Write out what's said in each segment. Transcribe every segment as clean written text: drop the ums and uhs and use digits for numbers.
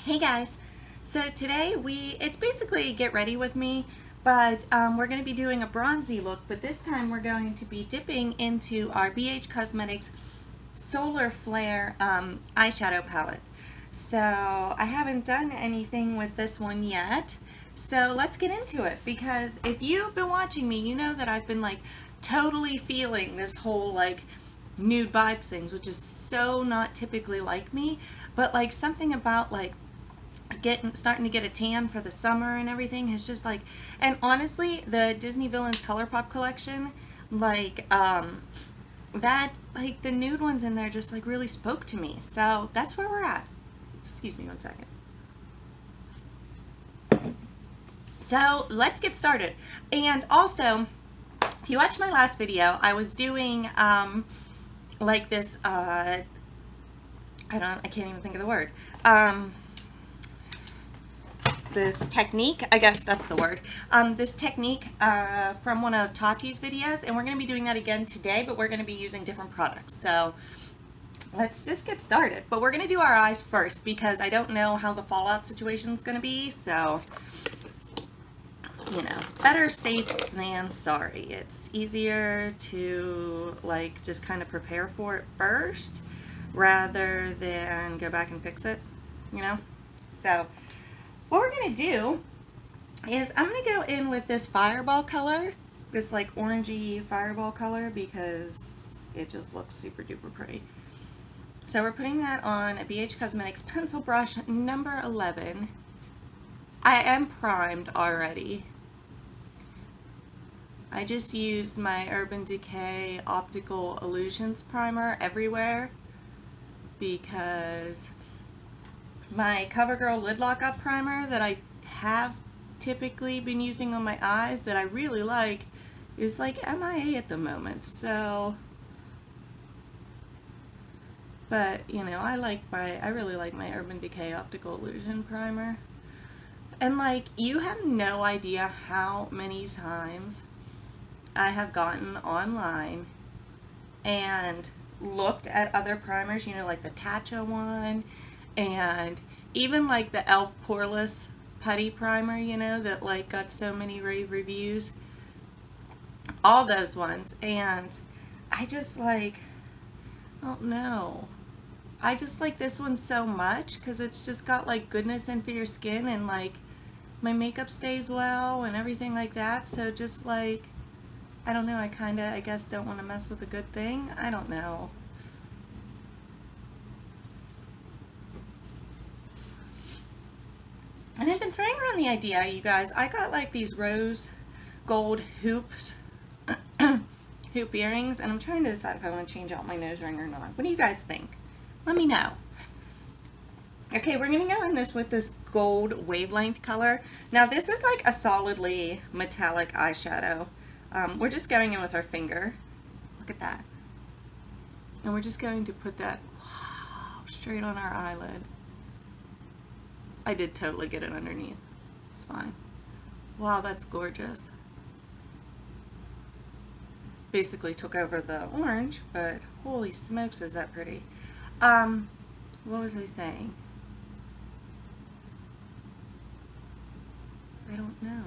Hey guys, so today it's basically get ready with me, but we're going to be doing a bronzy look, but this time we're going to be dipping into our BH Cosmetics Solar Flare eyeshadow palette. So I haven't done anything with this one yet, so let's get into it, because if you've been watching me, you know that I've been like totally feeling this whole like nude vibes things, which is so not typically like me, but like something about like starting to get a tan for the summer and everything has just like, and honestly the Disney Villains ColourPop collection, like that, like the nude ones in there just like really spoke to me, so that's where we're at. Excuse me one second. So let's get started. And also, if you watched my last video, I was doing like this I can't even think of the word, this technique, I guess that's the word, this technique from one of Tati's videos, and we're going to be doing that again today, but we're going to be using different products. So let's just get started. But we're going to do our eyes first because I don't know how the fallout situation is going to be, so you know, better safe than sorry. It's easier to like just kind of prepare for it first rather than go back and fix it, you know. So what we're going to do is I'm going to go in with this fireball color, this like orangey fireball color, because it just looks super duper pretty. So we're putting that on a BH Cosmetics pencil brush number 11. I am primed already. I just used my Urban Decay Optical Illusions primer everywhere because my CoverGirl Lid Lock Up primer that I have typically been using on my eyes that I really like is like MIA at the moment. So, but you know, I really like my Urban Decay Optical Illusion primer. And like, you have no idea how many times I have gotten online and looked at other primers, you know, like the Tatcha one, and even like the e.l.f. Poreless Putty Primer, you know, that like got so many rave reviews. All those ones. And I just like, oh no. I just like this one so much because it's just got like goodness in for your skin, and like my makeup stays well and everything like that. So just like, I don't know, I guess don't want to mess with a good thing. I don't know. And I've been throwing around the idea, you guys, I got like these rose gold hoops, hoop earrings, and I'm trying to decide if I want to change out my nose ring or not. What do you guys think? Let me know. Okay, we're going to go in this with this gold wavelength color. Now this is like a solidly metallic eyeshadow. We're just going in with our finger. Look at that. And we're just going to put that, wow, straight on our eyelid. I did totally get it underneath. It's fine. Wow, that's gorgeous. Basically took over the orange, but holy smokes, is that pretty. What was I saying? I don't know.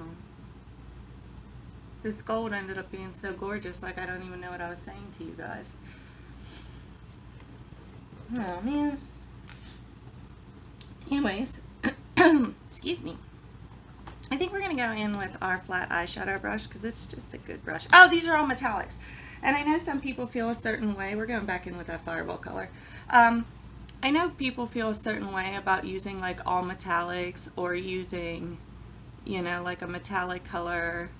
This gold ended up being so gorgeous, like I don't even know what I was saying to you guys. Oh man. Anyways, excuse me. I think we're going to go in with our flat eyeshadow brush because it's just a good brush. Oh, these are all metallics. And I know some people feel a certain way. We're going back in with that fireball color. I know people feel a certain way about using like all metallics or using, you know, like a metallic color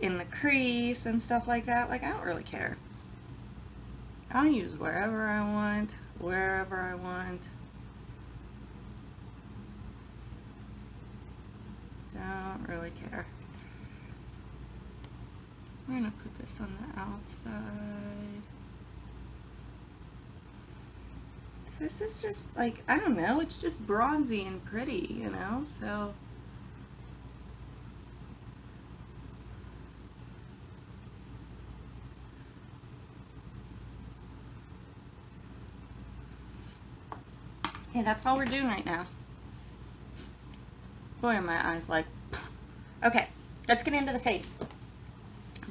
in the crease and stuff like that. Like, I don't really care. I'll use wherever I want, wherever I want. Don't really care. We're going to put this on the outside. This is just like, I don't know, it's just bronzy and pretty, you know, so. Okay, that's all we're doing right now. Boy, are my eyes like, pfft. Okay, let's get into the face.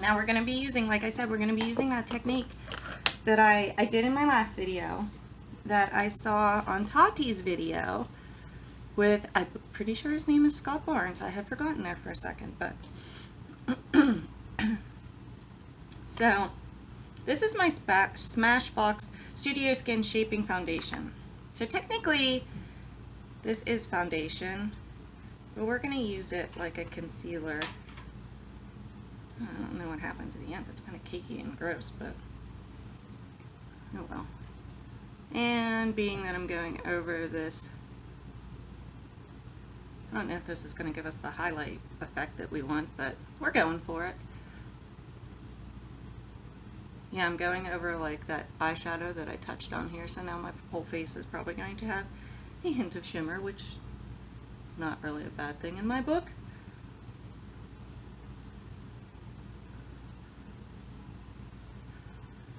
Now we're going to be using, like I said, we're going to be using that technique that I did in my last video, that I saw on Tati's video with, I'm pretty sure his name is Scott Barnes. I had forgotten there for a second, but so this is my Smashbox Studio Skin Shaping Foundation. So technically this is foundation, but we're going to use it like a concealer. I don't know what happened to the end. It's kind of cakey and gross, but oh well. And being that I'm going over this, I don't know if this is going to give us the highlight effect that we want, but we're going for it. Yeah, I'm going over like that eyeshadow that I touched on here, so now my whole face is probably going to have a hint of shimmer, which is not really a bad thing in my book.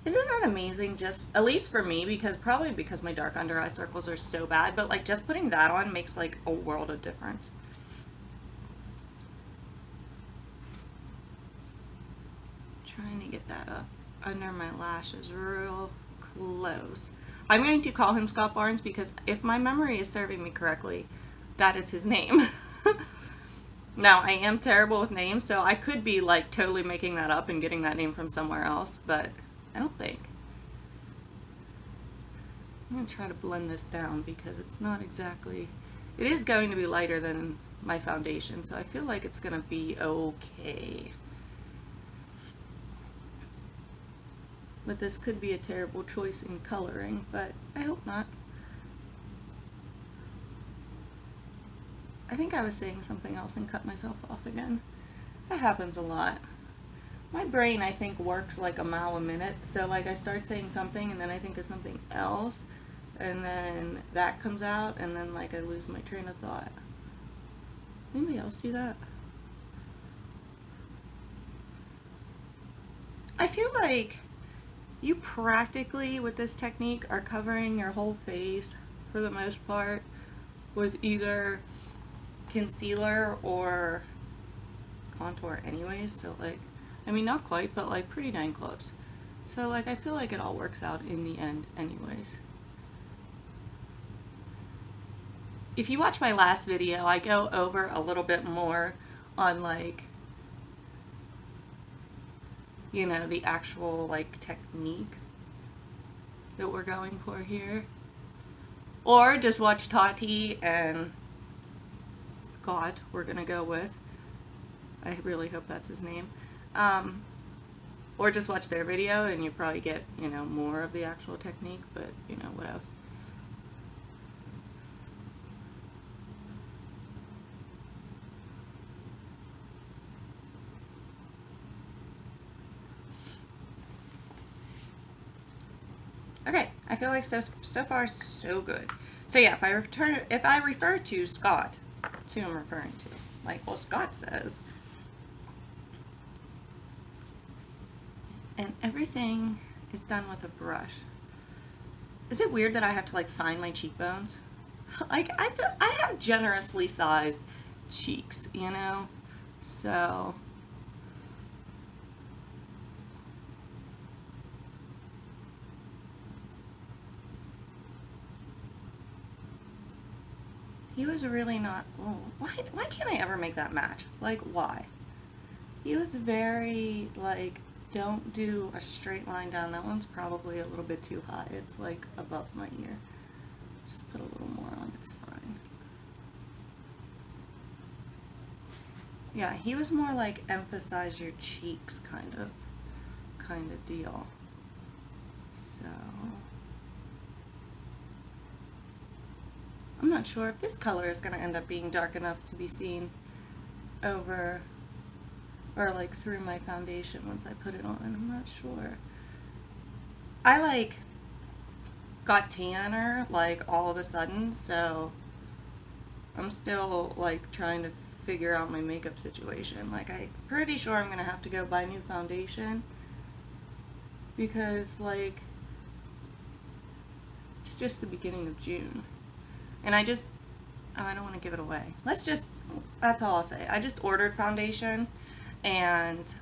Isn't that amazing? Just, at least for me, because probably because my dark under eye circles are so bad, but like just putting that on makes like a world of difference. Trying to get that up under my lashes real close. I'm going to call him Scott Barnes because if my memory is serving me correctly, that is his name. Now, I am terrible with names, so I could be like totally making that up and getting that name from somewhere else, but I don't think. I'm going to try to blend this down because it's not exactly, it is going to be lighter than my foundation, so I feel like it's going to be okay. But this could be a terrible choice in coloring, but I hope not. I think I was saying something else and cut myself off again. That happens a lot. My brain, I think, works like a mile a minute, so like I start saying something and then I think of something else, and then that comes out, and then like I lose my train of thought. Anybody else do that? I feel like you practically, with this technique, are covering your whole face, for the most part, with either concealer or contour anyways, so like, I mean, not quite, but like pretty dang close. So like, I feel like it all works out in the end anyways. If you watch my last video, I go over a little bit more on like, you know, the actual like technique that we're going for here. Or just watch Tati and Scott, we're gonna go with. I really hope that's his name. Or just watch their video and you probably get, you know, more of the actual technique, but you know, whatever. Okay, I feel like so far so good. So yeah, if I refer to Scott, that's who I'm referring to. Like, well, Scott says, and everything is done with a brush. Is it weird that I have to like find my cheekbones? Like, I have generously sized cheeks, you know, so. He was really not, oh, why can't I ever make that match? Like, why? He was very, like, don't do a straight line down. That one's probably a little bit too high. It's, like, above my ear. Just put a little more on, it's fine. Yeah, he was more like emphasize your cheeks kind of deal. So I'm not sure if this color is going to end up being dark enough to be seen over or like through my foundation once I put it on. I'm not sure. I like got tanner like all of a sudden, so I'm still like trying to figure out my makeup situation. Like, I'm pretty sure I'm gonna have to go buy new foundation because like it's just the beginning of June and I just Oh, I don't want to give it away. That's all I'll say. I just ordered foundation, and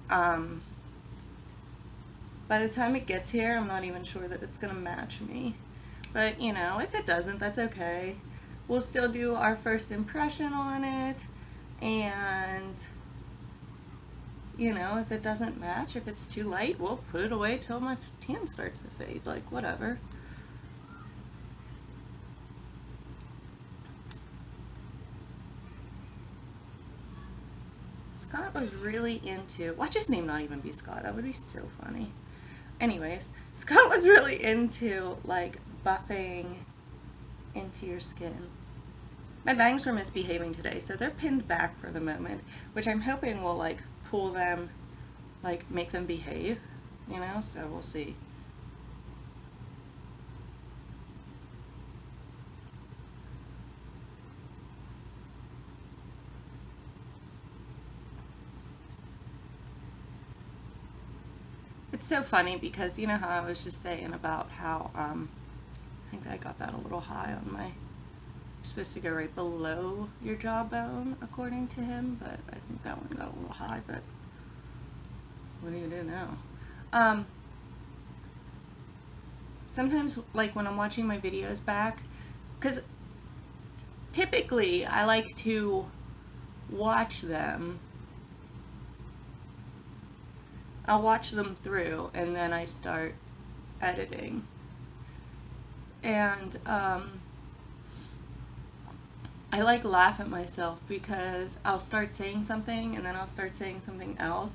by the time it gets here, I'm not even sure that it's going to match me. But, you know, if it doesn't, that's okay. We'll still do our first impression on it, and, you know, if it doesn't match, if it's too light, we'll put it away till my tan starts to fade, like, whatever. Scott was really into, watch his name not even be Scott, that would be so funny. Anyways, Scott was really into, like, buffing into your skin. My bangs were misbehaving today, so they're pinned back for the moment, which I'm hoping will, like, pull them, like, make them behave, you know, so we'll see. It's so funny because you know how I was just saying about how I think I got that a little high on my, you're supposed to go right below your jawbone according to him, but I think that one got a little high, but what do you do now? Sometimes, like when I'm watching my videos back, because typically I like to watch them, I'll watch them through and then I start editing. And I like laugh at myself because I'll start saying something and then I'll start saying something else,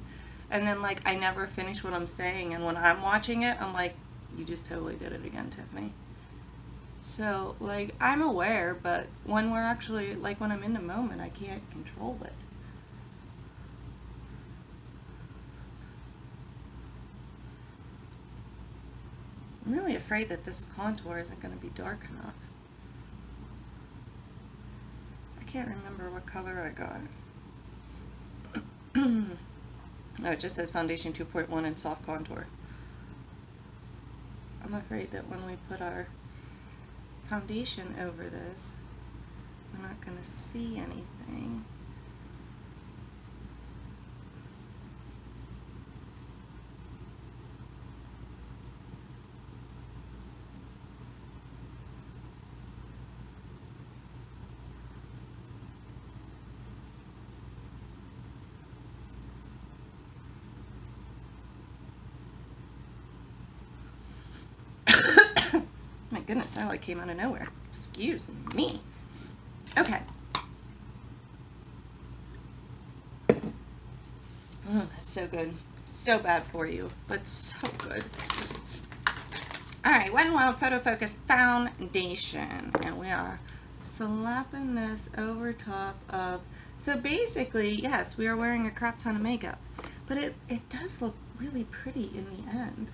and then like I never finish what I'm saying, and when I'm watching it I'm like, you just totally did it again, Tiffany. So like I'm aware, but when we're actually, like when I'm in the moment, I can't control it. I'm really afraid that this contour isn't going to be dark enough. I can't remember what color I got. Oh, it just says foundation 2.1 and soft contour. I'm afraid that when we put our foundation over this, we're not going to see anything. My goodness, that like came out of nowhere. Excuse me. Okay. Oh, that's so good. So bad for you, but so good. Alright, Wet n Wild Photo Focus Foundation. And we are slapping this over top of, so basically, yes, we are wearing a crap ton of makeup, but it does look really pretty in the end.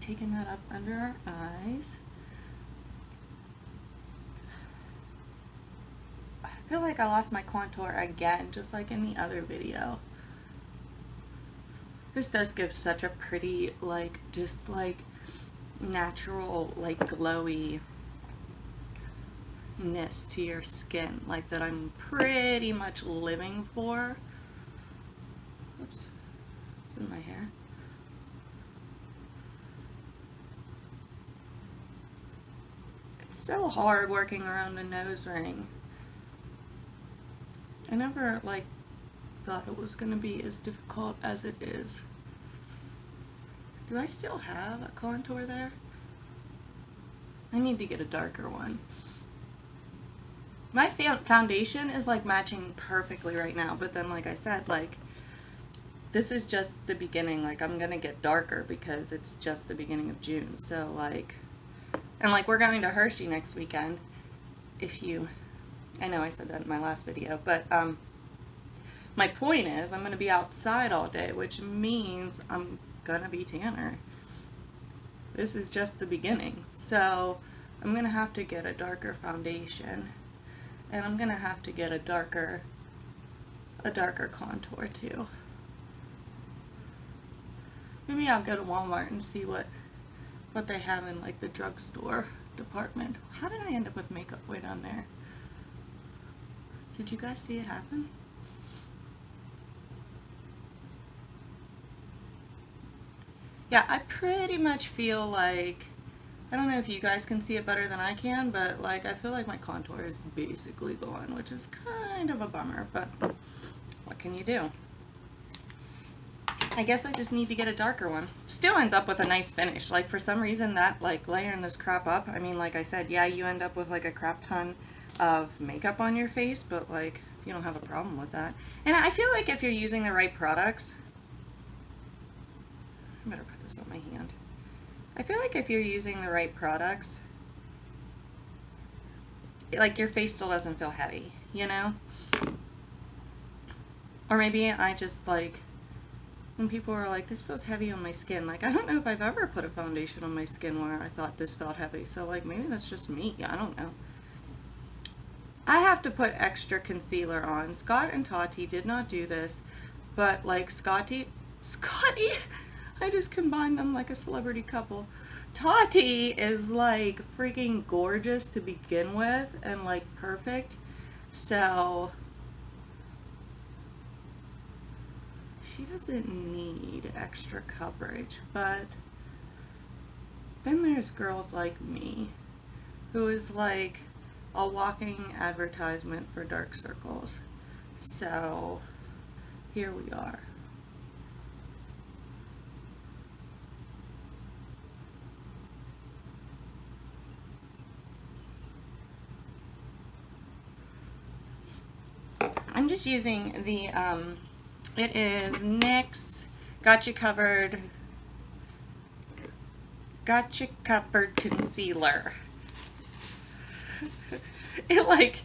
Taking that up under our eyes. I feel like I lost my contour again, just like in the other video. This does give such a pretty, like, just like natural, like glowy-ness to your skin, like that I'm pretty much living for. Oops, it's in my hair. So hard working around a nose ring. I never like thought it was gonna be as difficult as it is. Do I still have a contour there? I need to get a darker one. My foundation is like matching perfectly right now, but then like I said, like this is just the beginning. Like I'm gonna get darker because it's just the beginning of June, so like, and like we're going to Hershey next weekend. If you, I know I said that in my last video, but my point is I'm going to be outside all day, which means I'm going to be tanner. This is just the beginning. So I'm going to have to get a darker foundation, and I'm going to have to get a darker contour too. Maybe I'll go to Walmart and see what what they have in like the drugstore department. How did I end up with makeup way down there? Did you guys see it happen? Yeah, I pretty much feel like, I don't know if you guys can see it better than I can, but like I feel like my contour is basically gone, which is kind of a bummer, but what can you do? I guess I just need to get a darker one. Still ends up with a nice finish. Like for some reason that like layering this crap up, I mean, like I said, yeah, you end up with like a crap ton of makeup on your face, but like you don't have a problem with that. And I feel like if you're using the right products, I better put this on my hand. I feel like if you're using the right products, like your face still doesn't feel heavy, you know? Or maybe I just like, when people are like, this feels heavy on my skin, like I don't know if I've ever put a foundation on my skin where I thought this felt heavy, so like maybe that's just me, I don't know. I have to put extra concealer on. Scott and Tati did not do this, but like Scotty, I just combined them like a celebrity couple. Tati is like freaking gorgeous to begin with and like perfect. So she doesn't need extra coverage, but then there's girls like me who is like a walking advertisement for dark circles. So here we are. I'm just using the, it is NYX Gotcha Covered Concealer. It like,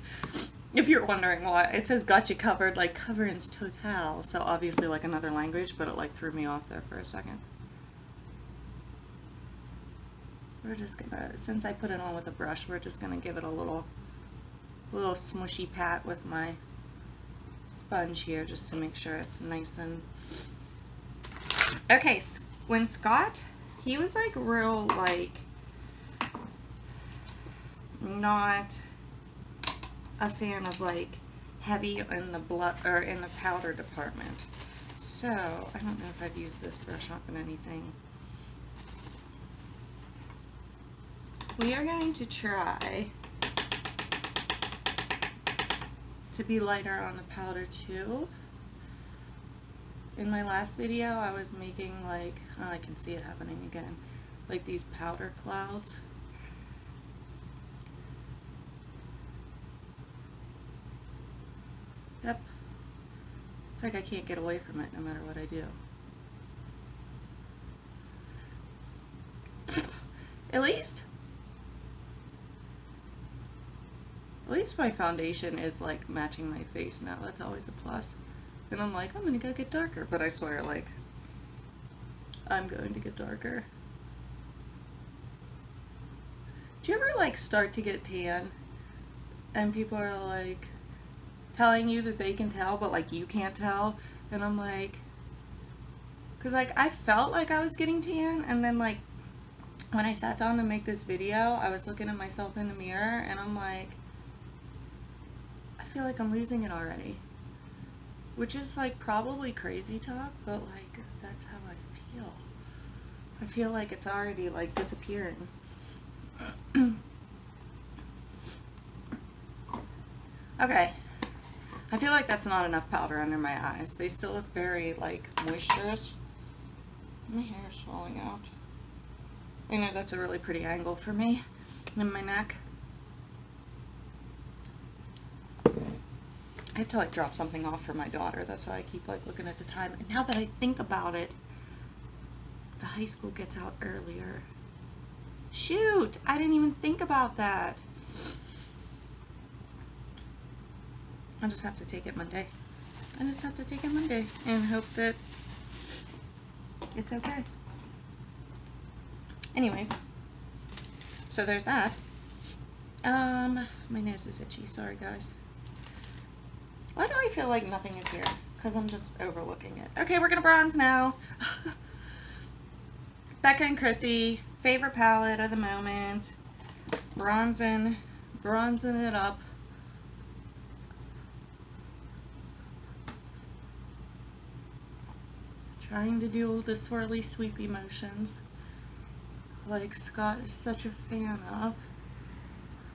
if you're wondering why, it says Gotcha Covered, like coverings total, so obviously like another language, but it like threw me off there for a second. We're just gonna, since I put it on with a brush, we're just gonna give it a little smushy pat with my sponge here just to make sure it's nice and okay. When Scott, he was like real like not a fan of like heavy in the blood or in the powder department, so I don't know if I've used this brush up in anything. We are going to try to be lighter on the powder too. In my last video I was making like, oh, I can see it happening again, like these powder clouds. Yep. It's like I can't get away from it no matter what I do. At least my foundation is like matching my face now. That's always a plus. And I'm like, I'm gonna go get darker, but I swear, like, I'm going to get darker. Do you ever like start to get tan and people are like telling you that they can tell, but like you can't tell? And I'm like, cause like I felt like I was getting tan, and then like when I sat down to make this video, I was looking at myself in the mirror and I'm like, I feel like I'm losing it already. Which is like probably crazy talk, but like that's how I feel. I feel like it's already like disappearing. Okay. I feel like that's not enough powder under my eyes. They still look very like moisturous. My hair is falling out. I know that's a really pretty angle for me in my neck. I have to like drop something off for my daughter. That's why I keep like looking at the time. And now that I think about it, the high school gets out earlier. Shoot, I didn't even think about that. I'll just have to take it Monday. I just have to take it Monday and hope that it's okay. Anyways, so there's that. My nose is itchy. Sorry, guys. Why do I feel like nothing is here? Because I'm just overlooking it. Okay, we're gonna bronze now. Becca and Chrissy favorite palette of the moment. Bronzing it up. Trying to do the swirly sweepy motions like Scott is such a fan of.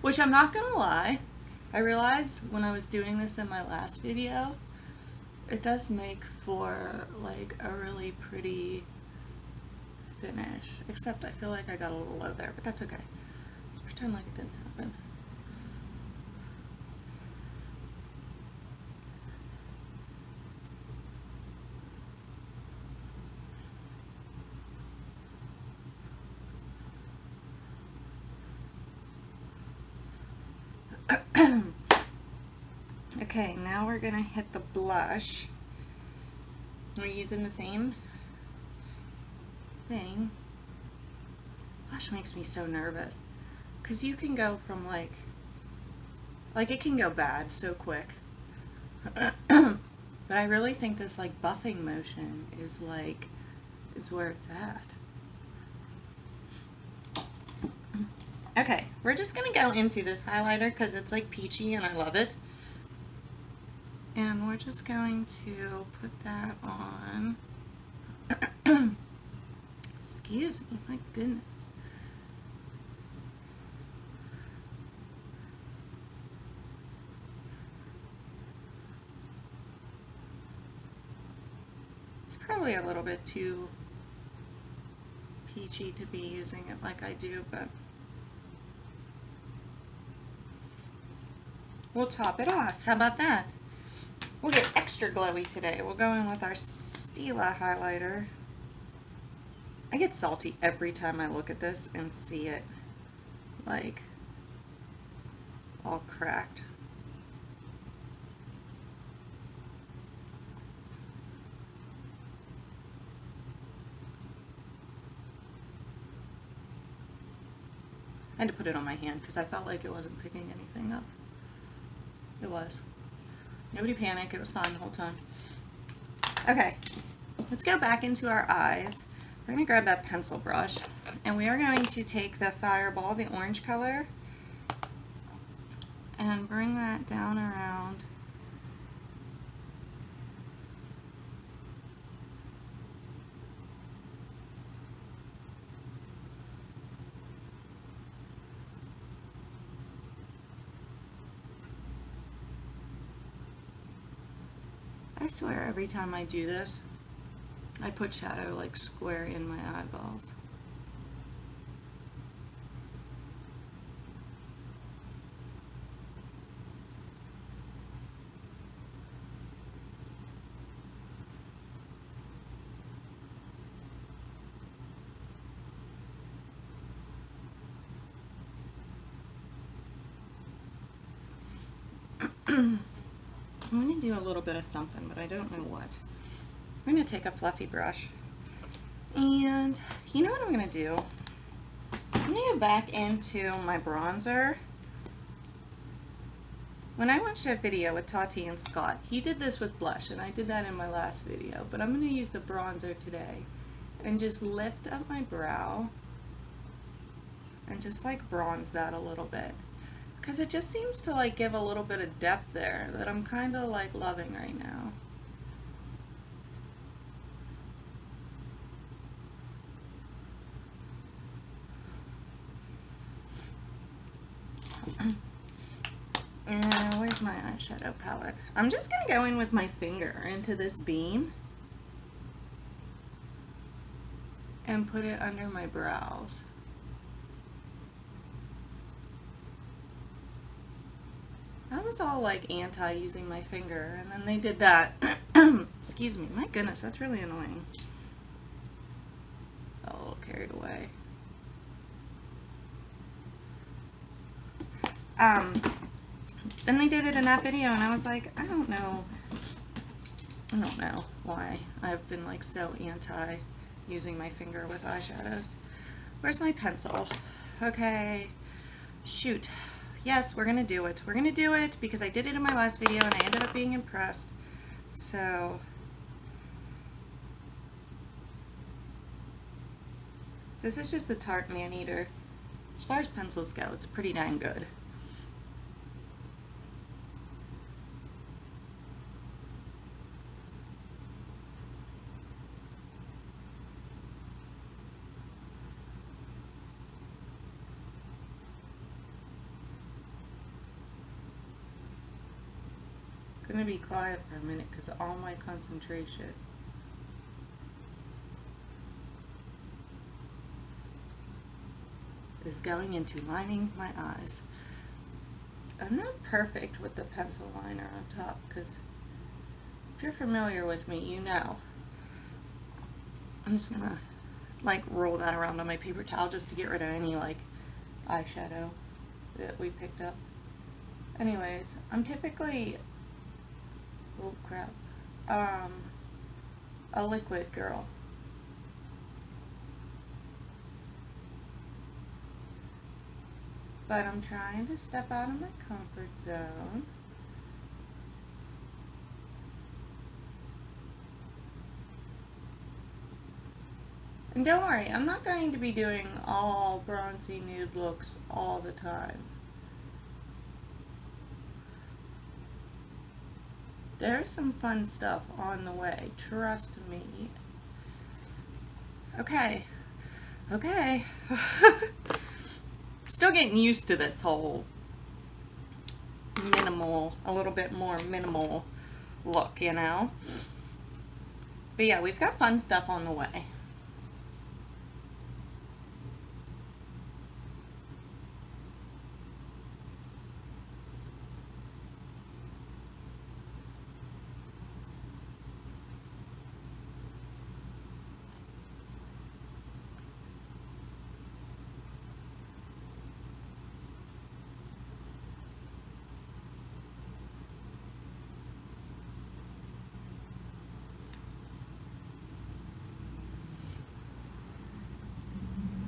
Which I'm not gonna lie, I realized when I was doing this in my last video, it does make for like a really pretty finish. Except I feel like I got a little low there, but that's okay. Let's pretend like it didn't happen. Okay, now we're gonna hit the blush. We're using the same thing. Blush makes me so nervous because you can go from like it can go bad so quick. But I really think this like buffing motion is where it's at. Okay, we're just gonna go into this highlighter because it's like peachy and I love it. And we're just going to put that on. Excuse me, my goodness. It's probably a little bit too peachy to be using it like I do, but we'll top it off. How about that? We'll get extra glowy today. We'll go in with our Stila highlighter. I get salty every time I look at this and see it like all cracked. I had to put it on my hand because I felt like it wasn't picking anything up. It was. Nobody panic, it was fine the whole time. Okay, let's go back into our eyes. We're going to grab that pencil brush and we are going to take the Fireball, the orange color, and bring that down around I swear every time I do this, I put shadow like square in my eyeballs. I'm going to do a little bit of something, but I don't know what. I'm going to take a fluffy brush, and you know what I'm going to do? I'm going to go back into my bronzer. When I watched that video with Tati and Scott, he did this with blush, and I did that in my last video, but I'm going to use the bronzer today and just lift up my brow and just like bronze that a little bit. Because it just seems to like give a little bit of depth there that I'm kind of like loving right now. Where's my eyeshadow palette? I'm just going to go in with my finger into this beam and put it under my brows. I was all like anti using my finger, and then they did that. Excuse me, my goodness, that's really annoying. Got a little carried away. Then they did it in that video, and I was like, I don't know why I've been like so anti using my finger with eyeshadows. Where's my pencil? Okay, shoot. Yes, we're gonna do it. We're gonna do it because I did it in my last video and I ended up being impressed. So This is just a Tarte Maneater. As far as pencils go, it's pretty dang good. I'm gonna be quiet for a minute because all my concentration is going into lining my eyes. I'm not perfect with the pencil liner on top because if you're familiar with me, you know. I'm just gonna like roll that around on my paper towel just to get rid of any like eyeshadow that we picked up. Anyways, I'm typically, oh crap, a liquid girl. But I'm trying to step out of my comfort zone. And don't worry, I'm not going to be doing all bronzy nude looks all the time. There's some fun stuff on the way, trust me. Okay, okay. Still getting used to this whole minimal, a little bit more minimal look, you know? But yeah, we've got fun stuff on the way.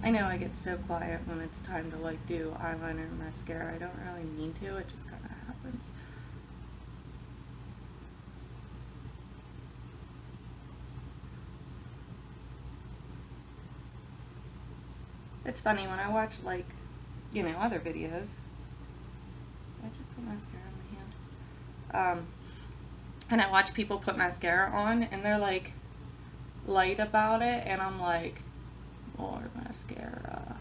I know I get so quiet when it's time to like do eyeliner and mascara. I don't really mean to, it just kind of happens. It's funny when I watch like, you know, other videos. I just put mascara on my hand. And I watch people put mascara on and they're like light about it and I'm like, more mascara.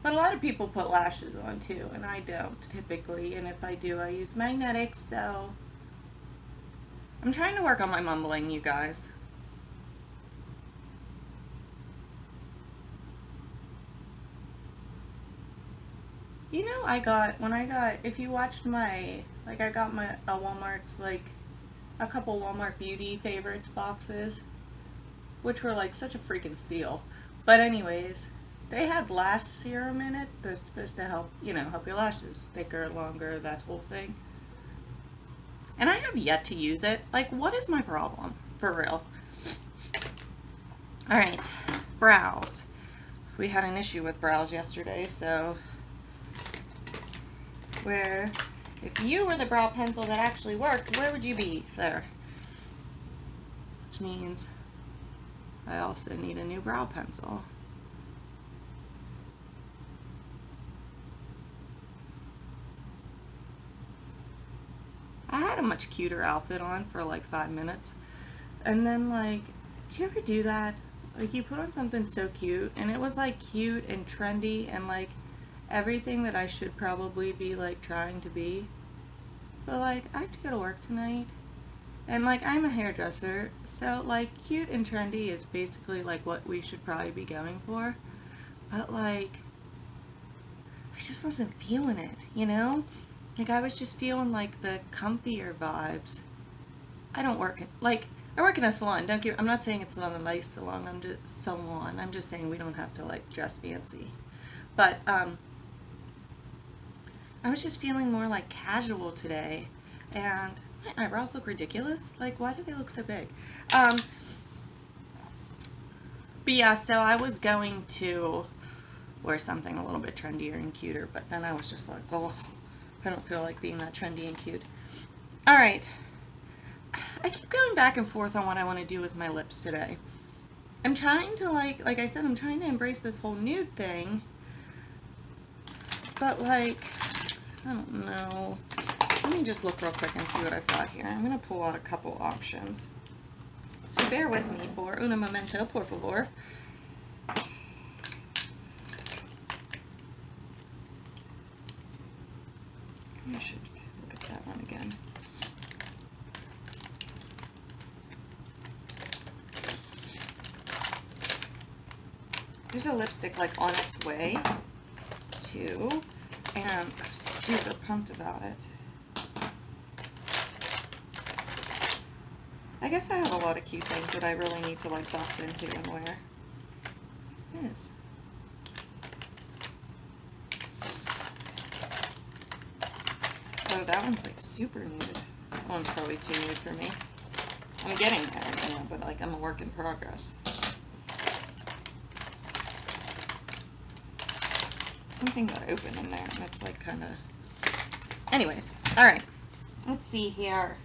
But a lot of people put lashes on too, and I don't typically, and if I do, I use magnetics, so I'm trying to work on my mumbling, you guys. You know, if you watched my, like I got my Walmart's, like a couple Walmart beauty favorites boxes, which were like such a freaking steal. But anyways, they had lash serum in it that's supposed to help, you know, help your lashes thicker, longer, that whole thing. And I have yet to use it. Like, what is my problem? For real. Alright, brows. We had an issue with brows yesterday, so if you were the brow pencil that actually worked, where would you be? There. Which means I also need a new brow pencil. I had a much cuter outfit on for like 5 minutes. And then like, do you ever do that? Like you put on something so cute and it was like cute and trendy and like everything that I should probably be like trying to be. But like, I have to go to work tonight. And like, I'm a hairdresser, so like cute and trendy is basically like what we should probably be going for. But like, I just wasn't feeling it, you know? Like I was just feeling like the comfier vibes. I don't work, like, I work in a salon. I'm not saying it's not a nice salon, I'm just saying we don't have to like dress fancy. But I was just feeling more like casual today, and my eyebrows look ridiculous. Like, why do they look so big? But yeah, so I was going to wear something a little bit trendier and cuter, but then I was just like, oh, I don't feel like being that trendy and cute. Alright, I keep going back and forth on what I want to do with my lips today. I'm trying to like I said, I'm trying to embrace this whole nude thing, but like, I don't know. Let me just look real quick and see what I've got here. I'm going to pull out a couple options. So bear with me for un momento, por favor. I should look at that one again. There's a lipstick like on its way too, and I'm super pumped about it. I guess I have a lot of cute things that I really need to like bust into and wear. What's this? Oh, that one's like super nude. That one's probably too nude for me. I'm getting there, you know, but like I'm a work in progress. Something got open in there, and it's like kind of... Anyways, all right. Let's see here.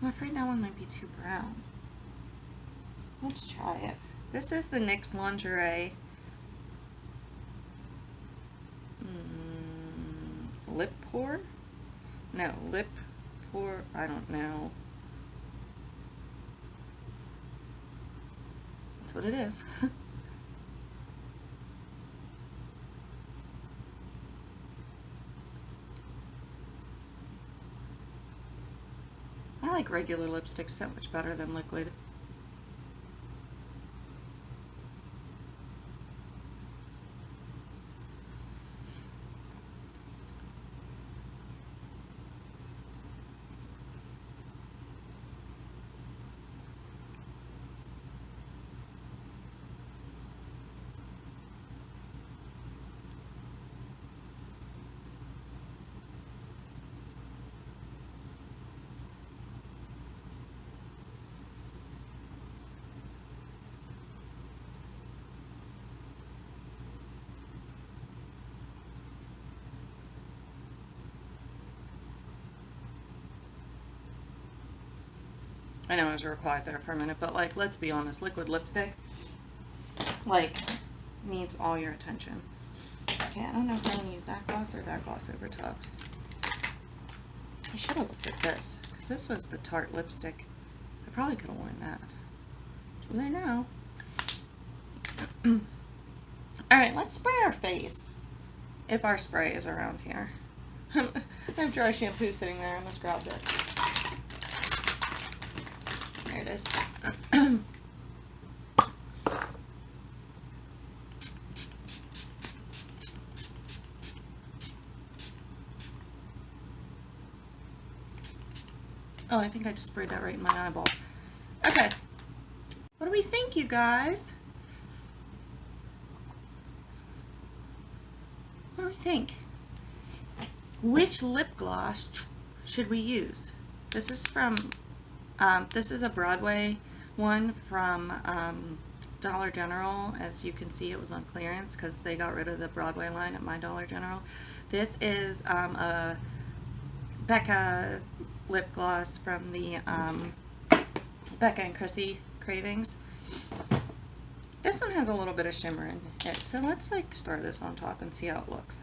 I'm afraid that one might be too brown. Let's try it. This is the NYX Lingerie lip pour. No, lip pour, I don't know. That's what it is. I like regular lipsticks so much better than liquid. I know I was real quiet there for a minute, but like, let's be honest, liquid lipstick, like, needs all your attention. Okay, I don't know if I'm going to use that gloss or that gloss over top. I should have looked at this, because this was the Tarte lipstick. I probably could have worn that. Too late now. Alright, let's spray our face, if our spray is around here. I have dry shampoo sitting there, I must grab it. There it is. Oh, I think I just sprayed that right in my eyeball. Okay. What do we think, you guys? What do we think? Which lip gloss should we use? This is from, this is a Broadway one from Dollar General. As you can see, it was on clearance because they got rid of the Broadway line at my Dollar General. This is a Becca lip gloss from the Becca and Chrissy Cravings. This one has a little bit of shimmer in it, so let's like start this on top and see how it looks.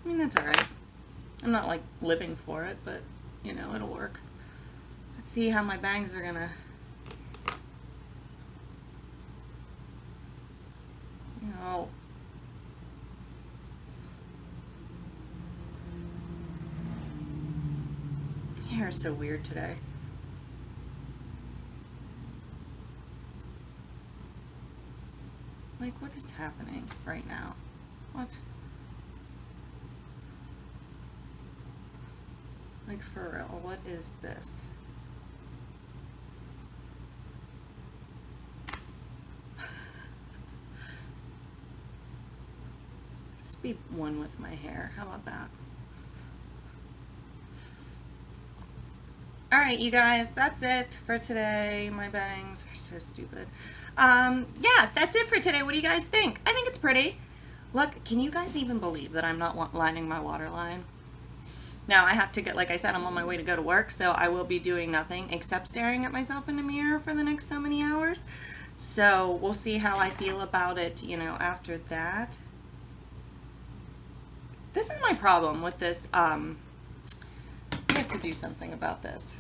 I mean, that's alright. I'm not like living for it, but you know, it'll work. Let's see how my bangs are gonna... No. My hair is so weird today. Like, what is happening right now? What? Like, for real, what is this? Just be one with my hair. How about that? All right, you guys, that's it for today. My bangs are so stupid. Yeah, that's it for today. What do you guys think? I think it's pretty. Look, can you guys even believe that I'm not lining my water line? Now I have to get, like I said, I'm on my way to go to work, so I will be doing nothing except staring at myself in the mirror for the next so many hours. So we'll see how I feel about it, you know, after that. This is my problem with this. We have to do something about this.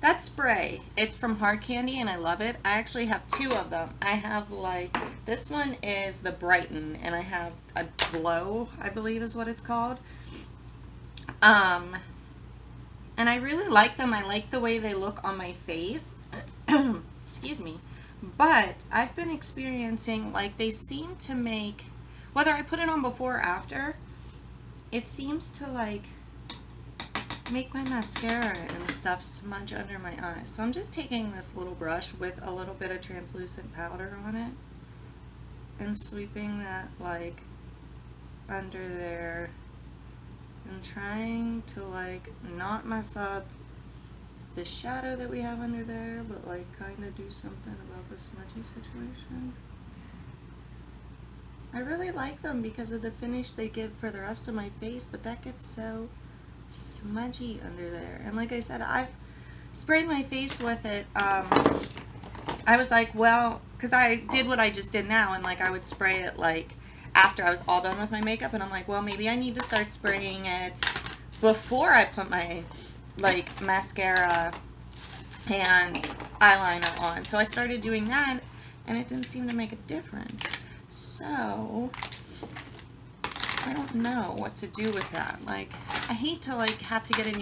That spray, it's from Hard Candy and I love it. I actually have two of them. I have like, this one is the Brighten and I have a Glow, I believe is what it's called. And I really like them. I like the way they look on my face. Excuse me. But I've been experiencing, like, they seem to make, whether I put it on before or after, it seems to, like, make my mascara and stuff smudge under my eyes. So I'm just taking this little brush with a little bit of translucent powder on it and sweeping that, like, under there and trying to, like, not mess up the shadow that we have under there, but like kind of do something about the smudgy situation. I really like them because of the finish they give for the rest of my face, but that gets so smudgy under there. And like I said, I've sprayed my face with it. I was like, well, because I did what I just did now, and like I would spray it like after I was all done with my makeup, and I'm like, well, maybe I need to start spraying it before I put my like mascara and eyeliner on. So I started doing that and it didn't seem to make a difference. So I don't know what to do with that. Like, I hate to like have to get a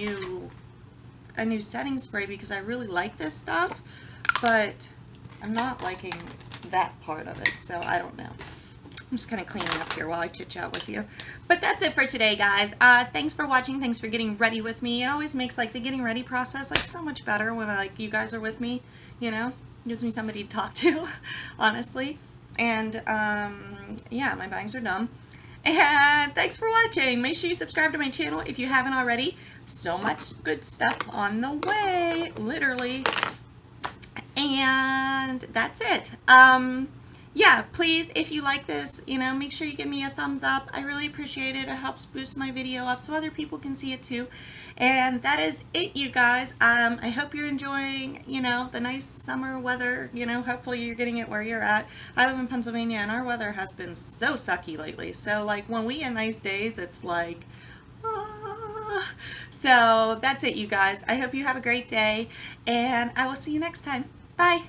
new setting spray because I really like this stuff, but I'm not liking that part of it. So I don't know. I'm just kind of cleaning up here while I chit chat with you. But that's it for today, guys. Thanks for watching. Thanks for getting ready with me. It always makes like the getting ready process like so much better when like you guys are with me, you know? It gives me somebody to talk to, honestly. And yeah, my bangs are dumb. And thanks for watching. Make sure you subscribe to my channel if you haven't already. So much good stuff on the way, literally. And that's it. Yeah, please, if you like this, you know, make sure you give me a thumbs up. I really appreciate it. It helps boost my video up so other people can see it too. And that is it, you guys. I hope you're enjoying, you know, the nice summer weather. You know, hopefully you're getting it where you're at. I live in Pennsylvania, and our weather has been so sucky lately. So, like, when we get nice days, it's like, ah. So, that's it, you guys. I hope you have a great day, and I will see you next time. Bye.